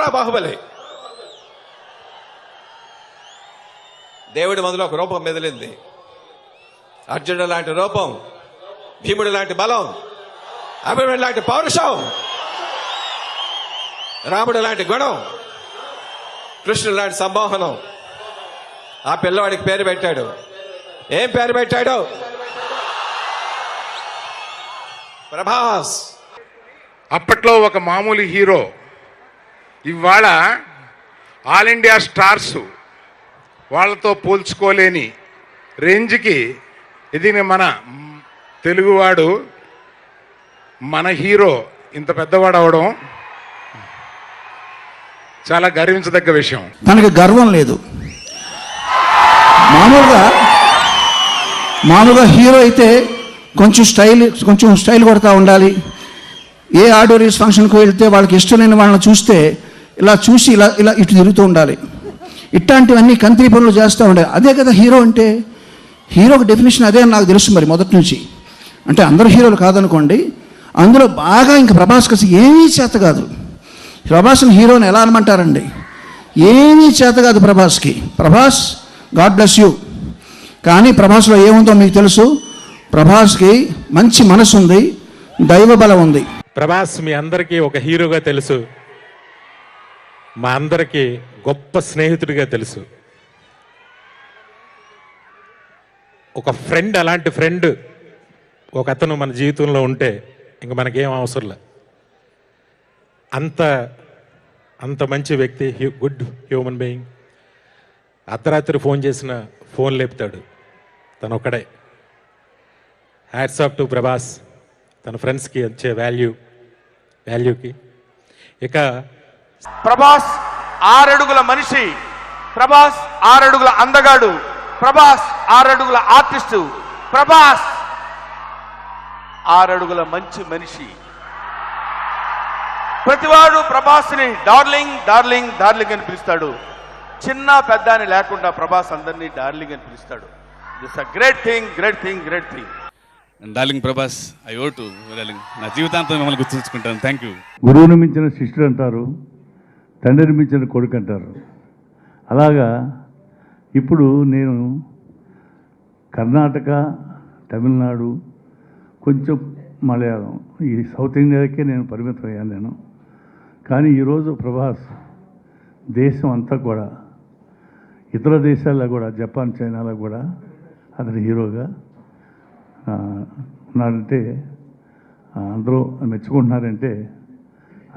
ఎవరా బాహుబలి? దేవుడి మొదలు ఒక రూపం మెదిలింది. అర్జునుడు లాంటి రూపం, భీముడు లాంటి బలం, అభిమన్యుడు లాంటి పౌరుషం, రాముడు లాంటి గుణం, కృష్ణుడు లాంటి సంమోహనం. ఆ పిల్లవాడికి పేరు పెట్టాడు. ఏం పేరు పెట్టాడు? ప్రభాస్. అప్పట్లో ఒక మామూలు హీరో ఇవాళ ఆల్ ఇండియా స్టార్స్ వాళ్ళతో పోల్చుకోలేని రేంజ్కి ఎదిగిన మన తెలుగువాడు, మన హీరో ఇంత పెద్దవాడు అవడం చాలా గర్వించదగ్గ విషయం. తనకి గర్వం లేదు. మామూలుగా హీరో అయితే కొంచెం స్టైల్ కొడతా ఉండాలి. ఏ ఆడిటోరియస్ ఫంక్షన్కి వెళ్తే వాళ్ళకి ఇష్టమైన వాళ్ళని చూస్తే ఇలా చూసి ఇలా ఇలా ఇటు తిరుగుతూ ఉండాలి. ఇట్లాంటివన్నీ కంత్రి పనులు చేస్తూ ఉండాలి. అదే కదా హీరో అంటే. హీరోకి డెఫినేషన్ అదే అని నాకు తెలుసు మరి మొదటి నుంచి. అంటే అందరు హీరోలు కాదనుకోండి, అందులో బాగా ఇంకా ప్రభాస్కి అసలు ఏమీ చేత కాదు. ప్రభాస్ని హీరోని ఎలా అనమంటారండి? ఏమీ చేత కాదు ప్రభాస్కి. Prabhas god bless you. కానీ ప్రభాస్లో ఏముందో మీకు తెలుసు. ప్రభాస్కి మంచి మనసు ఉంది, దైవ బలం ఉంది. ప్రభాస్ మీ అందరికీ ఒక హీరోగా తెలుసు, మా అందరికీ గొప్ప స్నేహితుడిగా తెలుసు. ఒక ఫ్రెండ్, అలాంటి ఫ్రెండ్ ఒక అతను మన జీవితంలో ఉంటే ఇంక మనకేం అవసరంలే. అంత మంచి వ్యక్తి, గుడ్ హ్యూమన్ బీయింగ్. అర్ధరాత్రి ఫోన్ చేసిన ఫోన్ లేపుతాడు తను ఒక్కడే. Hats off to Prabhas. తన ఫ్రెండ్స్కి వచ్చే వాల్యూకి. ఇక ప్రభాస్ 6 అడుగుల మనిషి, ప్రభాస్ 6 అడుగుల అందగాడు, ప్రభాస్ 6 అడుగుల ఆర్టిస్టు, ప్రభాస్ 6 అడుగుల మంచి మనిషి. ప్రతివాడు ప్రభాస్ని డార్లింగ్ డార్లింగ్ డార్లింగ్ అని పిలుస్తాడు. చిన్న పెద్ద అని లేకుండా ప్రభాస్ అందరినీ డార్లింగ్ అని పిలుస్తాడు. This a great thing, great thing, great thing. Darling Prabhas, I owe to darling. నా జీవితాంతం మిమ్మల్ని గుర్తుంచుకుంటాను. Thank you. గురువుని మించిన శిష్యుడు అంటారు, తండ్రిని మించిన కొడుకు అంటారు. అలాగా ఇప్పుడు నేను కర్ణాటక, తమిళనాడు, కొంచెం మలయాళం, ఈ సౌత్ ఇండియాకే నేను పరిమితం అయ్యాను నేను. కానీ ఈరోజు ప్రభాస్ దేశం అంతా కూడా, ఇతర దేశాల్లో కూడా, జపాన్, చైనాలో కూడా అతని హీరోగా ఉన్నాడంటే, అందరూ మెచ్చుకుంటున్నారంటే,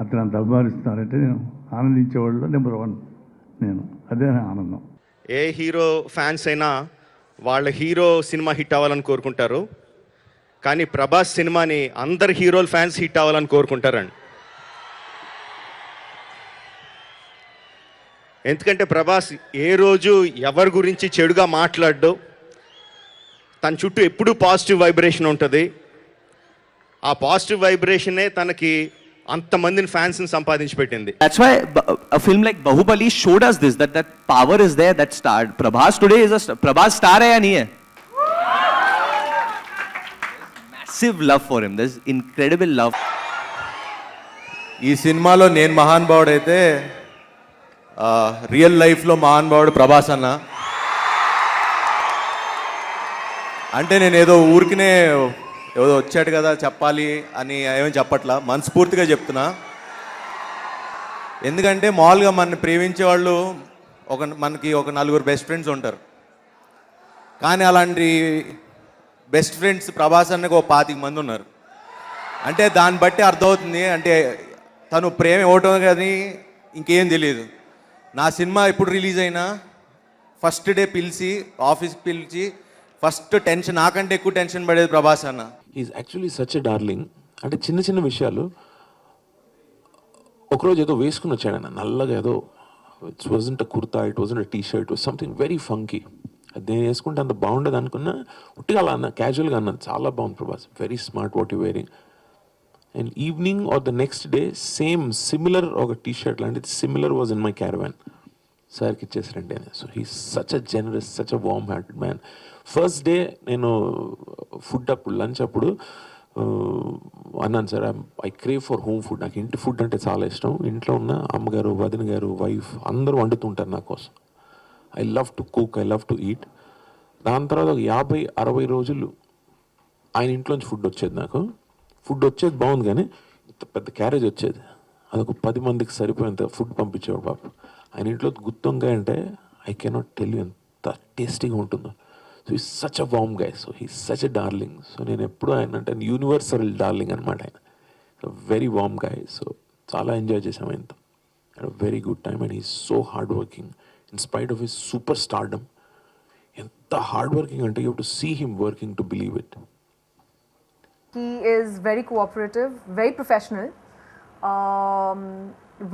అతను అంత అభిమానిస్తున్నారంటే నేను ఆనందించేవాళ్ళు నెంబర్ 1 నేను. అదే ఆనందం. ఏ హీరో ఫ్యాన్స్ అయినా వాళ్ళ హీరో సినిమా హిట్ అవ్వాలని కోరుకుంటారు. కానీ ప్రభాస్ సినిమాని అందరు హీరోల ఫ్యాన్స్ హిట్ అవ్వాలని కోరుకుంటారండి. ఎందుకంటే ప్రభాస్ ఏ రోజు ఎవరి గురించి చెడుగా మాట్లాడ్డు. తన చుట్టూ ఎప్పుడూ పాజిటివ్ వైబ్రేషన్ ఉంటుంది. ఆ పాజిటివ్ వైబ్రేషనే తనకి అంతమందిని ఫ్యాన్స్ని సంపాదించి పెట్టింది. That's why a film like Bahubali showed us this, that power is there, that star. Prabhas today is a Prabhas star hai ya nahi hai? Massive love for him. There's incredible love. ఈ సినిమాలో నేను మహానుభావుడు అయితే real లైఫ్లో మహానుభావుడు ప్రభాస్ అన్న. అంటే నేను ఏదో ఊరికినే ఏదో వచ్చాడు కదా చెప్పాలి అని ఏమీ చెప్పట్లా, మనస్ఫూర్తిగా చెప్తున్నా. ఎందుకంటే మామూలుగా మనని ప్రేమించే వాళ్ళు మనకి ఒక 4 బెస్ట్ ఫ్రెండ్స్ ఉంటారు. కానీ అలాంటి బెస్ట్ ఫ్రెండ్స్ ప్రభాస్ అన్నకు 25 మంది ఉన్నారు. అంటే దాన్ని బట్టి అర్థమవుతుంది, అంటే తను ప్రేమ ఇవ్వటం కానీ ఇంకేం తెలియదు. నా సినిమా ఎప్పుడు రిలీజ్ అయినా ఫస్ట్ డే పిలిచి, ఆఫీస్కి పిలిచి, ఫస్ట్ టెన్షన్, నాకంటే ఎక్కువ టెన్షన్ పడేది ప్రభాస్ అన్న. Is actually such a darling. అంటే చిన్న చిన్న విషయాలు. ఒకరోజు ఏదో వేసుకుని వచ్చాడు ఆయన, నల్లగా ఏదో. It's wasn't a kurta, it wasn't a T shirt, something very funky. అది నేను వేసుకుంటే అంత బాగుండదు అనుకున్నా, ఉట్టిగా అలా అన్న, క్యాజువల్గా అన్నది. చాలా బాగుంది Prabhas, very smart what you wearing. And evening or the next day similar ఒక టీ షర్ట్ లాంటిది similar was in my caravan. సార్కి ఇచ్చేసారండి ఆయన. So he such a generous, such a warm hearted man. First day నేను food అప్పుడు, lunch అప్పుడు అన్నాను sir I crave for home food. నాకు ఇంటి ఫుడ్ అంటే చాలా ఇష్టం. ఇంట్లో ఉన్న అమ్మగారు, వదిన గారు, వైఫ్ అందరూ వండుతుంటారు నా కోసం. I love to cook, I love to eat. దాని తర్వాత ఒక 50-60 రోజులు ఆయన ఇంట్లోంచి ఫుడ్ వచ్చేది. నాకు ఫుడ్ వచ్చేది బాగుంది, కానీ ఇంత పెద్ద క్యారేజ్ వచ్చేది. అదొక 10 మందికి సరిపోయేంత ఫుడ్ పంపించేవాడు పాప. ఆయన ఇంట్లో గుత్తొంకాయ అంటే ఐ కెనాట్ టెల్ యూ ఎంత టేస్టీగా ఉంటుందో. So is such a warm guy, so he's such a darling. సో నేను ఎప్పుడు ఆయన అంటే యూనివర్సల్ డార్లింగ్ అనమాట ఆయన. Very warm guy. సో చాలా ఎంజాయ్ చేసాం ఆయనతో. Very good time and he's so hard working in spite of his super stardom. ఎంత హార్డ్ వర్కింగ్ అంటే you have to see him working to believe it. He is very cooperative, very professional,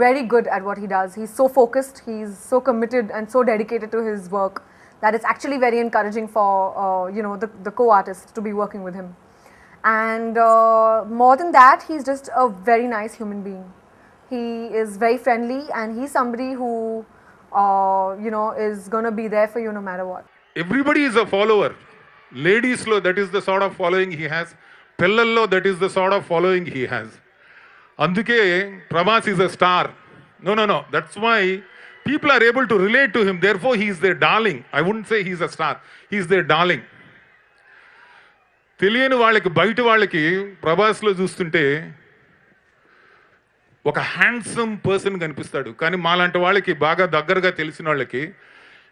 very good at what he does. He's so focused, he's so committed and so dedicated to his work that it's actually very encouraging for the co-artists to be working with him. And more than that, he's just a very nice human being. He is very friendly and he's somebody who is going to be there for you no matter what. Everybody is a follower. Ladies lo that is the sort of following he has. Pillallo that is the sort of following he has. Anduke Prabhas is a star. No. That's why people are able to relate to him. Therefore he is their darling. I wouldn't say he is a star. He is their darling. తెలియని వాళ్ళకి, బయట వాళ్ళకి ప్రభాస్లో చూస్తుంటే ఒక handsome person కనిపిస్తాడు. కానీ మాలాంటి వాళ్ళకి, బాగా దగ్గరగా తెలిసిన వాళ్ళకి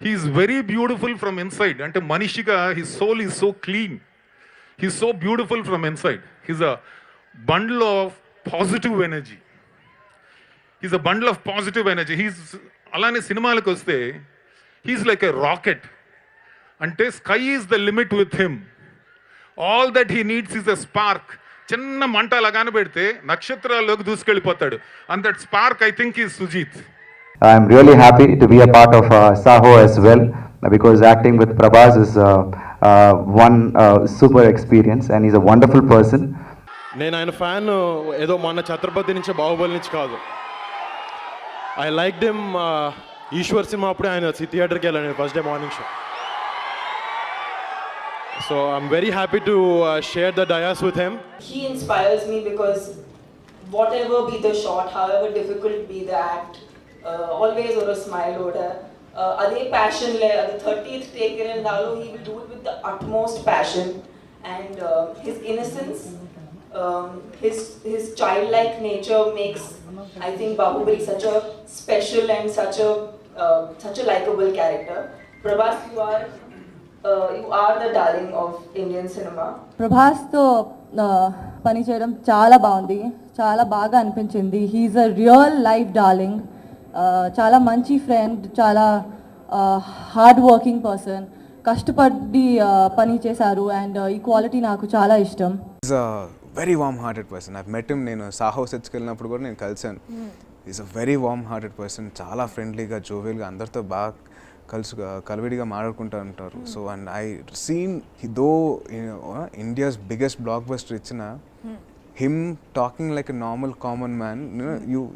he's very beautiful from inside. అంటే మనిషిగా his soul is so clean. He's so beautiful from inside. He's a bundle of positive energy. He's a bundle of positive energy. అలానే సినిమాలకు వస్తే he's like a rocket. అంటే sky is the limit with him. All that he needs is a spark. చిన్న మంట అలాగానే పెడితే నక్షత్రాల్లోకి దూసుకెళ్ళిపోతాడు. And that spark I think is Sujit. I'm really happy to be a part of Saho as well, because acting with Prabhas is one super experience and he's a wonderful person. నేను ఆయన fan ఏదో మొన్న ఛత్రపతి నుంచి, బాహుబలి నుంచి కాదు. I like them. Eeshwar సినిమా అప్పుడే ఆయన థియేటర్కి వెళ్ళాను first day morning show. So I'm very happy to share the dais with him. He inspires me because whatever be the shot, however difficult be the act, always or a smile over. Adhe passion le the 30th take in dalo, he will do it with the utmost passion, and his innocence, his childlike nature makes, I think, Bahubali such a special and such a likable character. Prabhas, you are the darling of Indian cinema. Prabhas తో పని చేయడం చాలా బాగుంది, చాలా బాగా అనిపించింది. He's a real life darling. చాలా మంచి ఫ్రెండ్, చాలా హార్డ్ వర్కింగ్ పర్సన్. కష్టపడి పని చేశారు అండ్ ఈ క్వాలిటీ నాకు చాలా ఇష్టం. Is a very warm hearted person. I met him. నేను సాహో సెట్స్కి వెళ్ళినప్పుడు కూడా నేను కలిసాను. Is a very warm hearted person. చాలా ఫ్రెండ్లీగా, జోవియల్గా, అందరితో బాగా కలివిడిగా మాట్లాడుకుంటూ ఉంటారు. So and I seen though India's biggest blockbuster ఇచ్చిన him talking like a normal common man.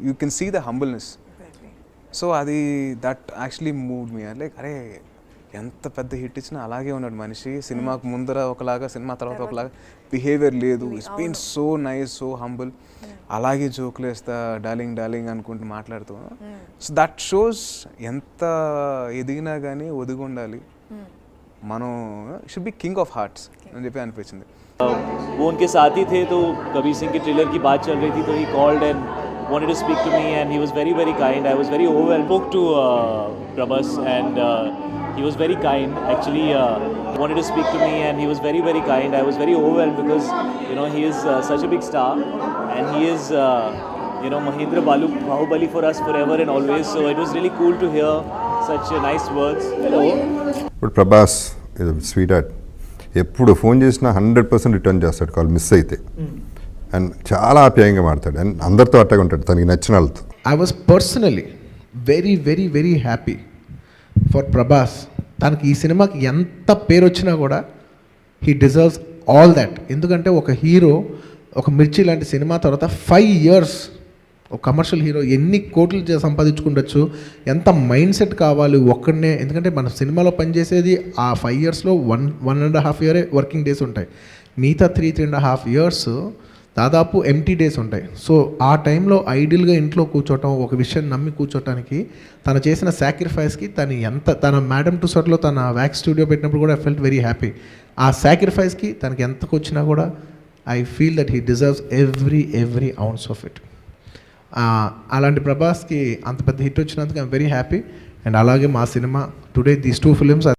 You can see the humbleness. So అది that actually moved me. Like అరే ఎంత పెద్ద హిట్ ఇచ్చినా అలాగే ఉన్నాడు మనిషి. సినిమాకు ముందర ఒకలాగా, సినిమా తర్వాత ఒకలాగా బిహేవియర్ లేదు. It's been so nice, so humble. అలాగే జోకులు వేస్తా, డార్లింగ్ డార్లింగ్ అనుకుంటూ మాట్లాడుతూ. సో దట్ షోస్ ఎంత ఎదిగినా కానీ ఒదిగి ఉండాలి మనం. Should be king of hearts అని చెప్పి అనిపించింది. वो उनके साथ ही थे, तो कबीर सिंह के ट्रेलर की बात चल रही थी, तो he called and wanted to speak to me, and he was very, very kind. I was very overwhelmed. Spoke to Prabhas, and he was very kind. Actually, wanted to speak to me, and he was very, very kind. I was very overwhelmed because, he is such a big star, and he is, Mahendra Bahubali for us forever and always. So it was really cool to hear such nice words. Hello. But Prabhas is a sweetheart. ఎప్పుడు phone చేసినా 100% return చేస్తాడు call miss అయితే. And చాలా ఆప్యాయంగా మాడతాడు. And అందరితో అట్టగా ఉంటాడు, తనకి నచ్చిన వాళ్ళతో. I was personally very very very happy for Prabhas. తనకి ఈ సినిమాకి ఎంత పేరు వచ్చినా కూడా హీ డిజర్వ్స్ ఆల్ దట్. ఎందుకంటే ఒక హీరో, ఒక మిర్చి లాంటి సినిమా తర్వాత 5 years ఒక కమర్షియల్ హీరో ఎన్ని కోట్లు సంపాదించుకుండొచ్చు, ఎంత మైండ్ సెట్ కావాలి ఒక్కడనే. ఎందుకంటే మన సినిమాలో పనిచేసేది ఆ 5 yearsలో 1.5 year వర్కింగ్ డేస్ ఉంటాయి. మిగతా 3.5 ఇయర్స్ దాదాపు ఎంటీ డేస్ ఉంటాయి. సో ఆ టైంలో ఐడియల్గా ఇంట్లో కూర్చోవటం, ఒక విషయం నమ్మి కూర్చోటానికి తను చేసిన సాక్రిఫైస్కి తన మేడమ్ టుసర్లో తన వ్యాక్స్ స్టూడియో పెట్టినప్పుడు కూడా ఐ ఫెల్ట్ వెరీ హ్యాపీ. ఆ సాక్రిఫైస్కి తనకి ఎంతకు వచ్చినా కూడా I feel that he deserves every ounce of it. అలాంటి ప్రభాస్కి అంత పెద్ద హిట్ వచ్చినందుకు ఐఎమ్ వెరీ హ్యాపీ. అండ్ అలాగే మా సినిమా టుడే దీస్ 2 ఫిలిమ్స్